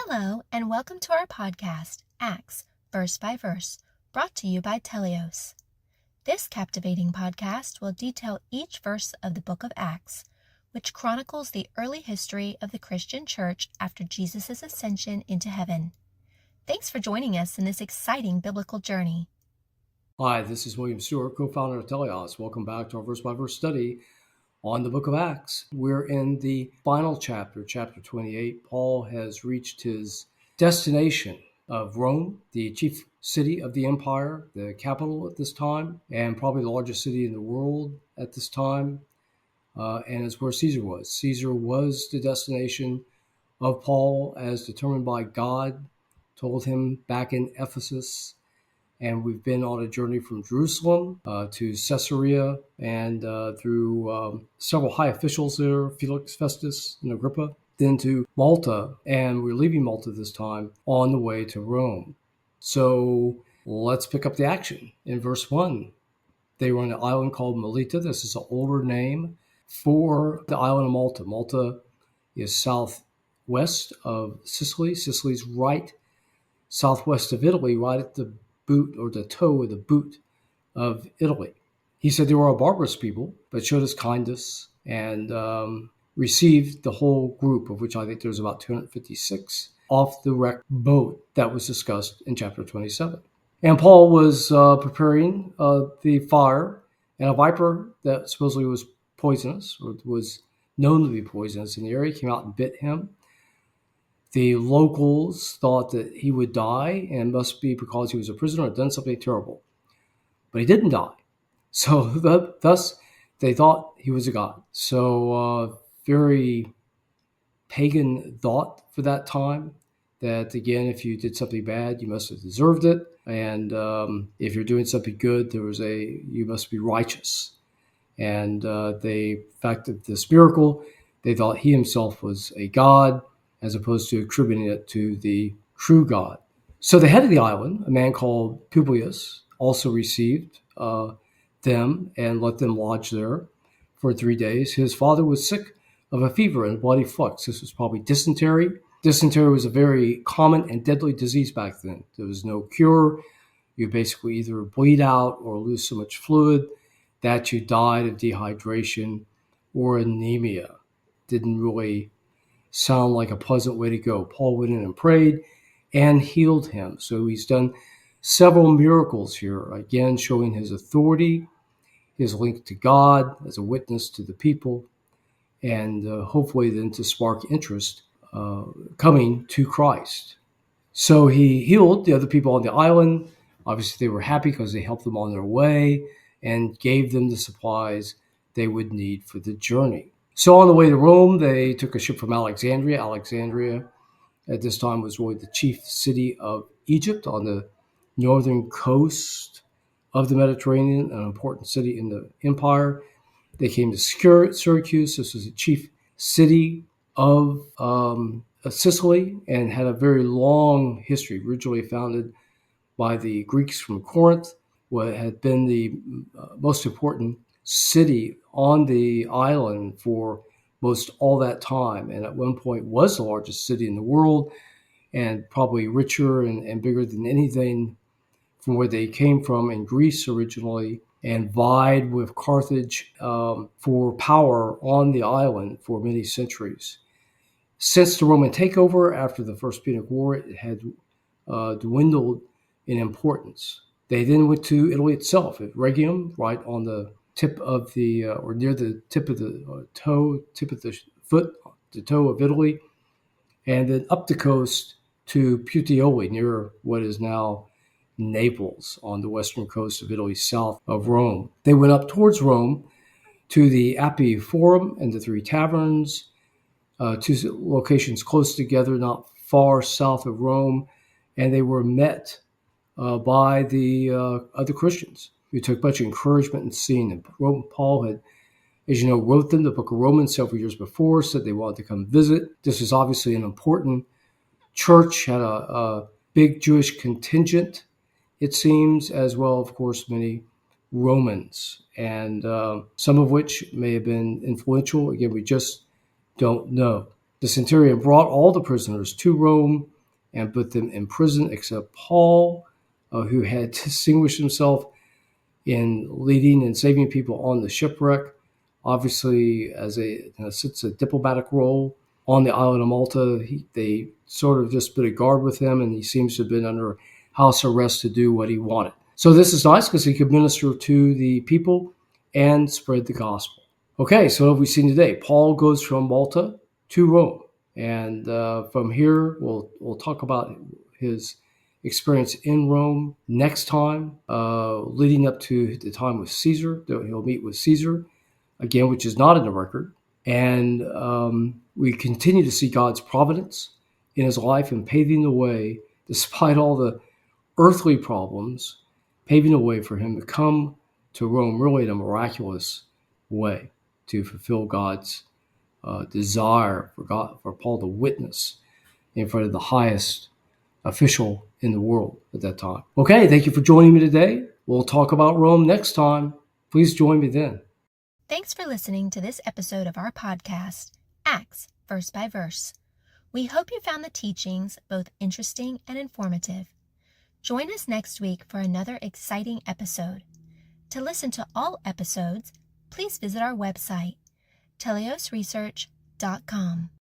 Hello, and welcome to our podcast, Acts, Verse by Verse, brought to you by Teleios. This captivating podcast will detail each verse of the book of Acts, which chronicles the early history of the Christian church after Jesus' ascension into heaven. Thanks for joining us in this exciting biblical journey. Hi, this is William Stewart, co-founder of Teleios. Welcome back to our verse-by-verse study on the book of Acts. We're in the final chapter, chapter 28. Paul has reached his destination of Rome, the chief city of the empire, the capital at this time, and probably the largest city in the world at this time, and it's where Caesar was. Caesar was the destination of Paul as determined by God, told him back in Ephesus. And we've been on a journey from Jerusalem to Caesarea and through several high officials there, Felix, Festus, and Agrippa, then to Malta. And we're leaving Malta this time on the way to Rome. So let's pick up the action. In verse 1, they were on an island called Melita. This is an older name for the island of Malta. Malta is southwest of Sicily. Sicily's right southwest of Italy, right at the boot or the toe of the boot of Italy. He said they were a barbarous people, but showed us kindness and received the whole group, of which I think there's about 256, off the wrecked boat that was discussed in chapter 27. And Paul was preparing the fire, and a viper that supposedly was poisonous, or was known to be poisonous in the area, came out and bit him. The locals thought that he would die, and it must be because he was a prisoner and done something terrible. But he didn't die. So thus, they thought he was a god. So very pagan thought for that time, that, again, if you did something bad, you must have deserved it. And if you're doing something good, you must be righteous. And the fact of this miracle, they thought he himself was a god, as opposed to attributing it to the true God. So the head of the island, a man called Publius, also received them and let them lodge there for 3 days. His father was sick of a fever and bloody flux. This was probably dysentery. Dysentery was a very common and deadly disease back then. There was no cure. You basically either bleed out or lose so much fluid that you died of dehydration or anemia. Didn't really sound like a pleasant way to go. Paul went in and prayed and healed him. So he's done several miracles here, again showing his authority, his link to God as a witness to the people, and hopefully then to spark interest coming to Christ. So he healed the other people on the island. Obviously they were happy because they helped them on their way and gave them the supplies they would need for the journey. So on the way to Rome, they took a ship from Alexandria. Alexandria at this time was really the chief city of Egypt on the northern coast of the Mediterranean, an important city in the empire. They came to Syracuse. This was the chief city of Sicily and had a very long history, originally founded by the Greeks from Corinth, what had been the most important city on the island for most all that time, and at one point was the largest city in the world and probably richer and bigger than anything from where they came from in Greece originally, and vied with Carthage for power on the island for many centuries. Since the Roman takeover after the First Punic War, it had dwindled in importance. They then went to Italy itself, at Rhegium, right on the tip of the, or near the tip of the tip of the foot, the toe of Italy, and then up the coast to Puteoli, near what is now Naples, on the western coast of Italy, south of Rome. They went up towards Rome to the Appii Forum and the Three Taverns, two locations close together, not far south of Rome, and they were met by the other Christians, who took much encouragement in seeing them. Paul had, as you know, wrote them the book of Romans several years before, said they wanted to come visit. This was obviously an important church, had a big Jewish contingent, it seems, as well, of course, many Romans, and some of which may have been influential. Again, we just don't know. The centurion brought all the prisoners to Rome and put them in prison, except Paul, who had distinguished himself in leading and saving people on the shipwreck, obviously as since a diplomatic role on the island of Malta. They sort of just put a guard with him, and he seems to have been under house arrest to do what he wanted. So this is nice because he could minister to the people and spread the gospel. Okay, so what have we seen today? Paul goes from Malta to Rome, and from here we'll talk about his experience in Rome next time, leading up to the time with Caesar. He'll meet with Caesar again, which is not in the record. And we continue to see God's providence in his life and paving the way, despite all the earthly problems, paving the way for him to come to Rome really in a miraculous way to fulfill God's desire for Paul to witness in front of the highest official in the world at that time. Okay, thank you for joining me today. We'll talk about Rome next time. Please join me then. Thanks for listening to this episode of our podcast, Acts Verse by Verse. We hope you found the teachings both interesting and informative. Join us next week for another exciting episode. To listen to all episodes, please visit our website, teleiosresearch.com.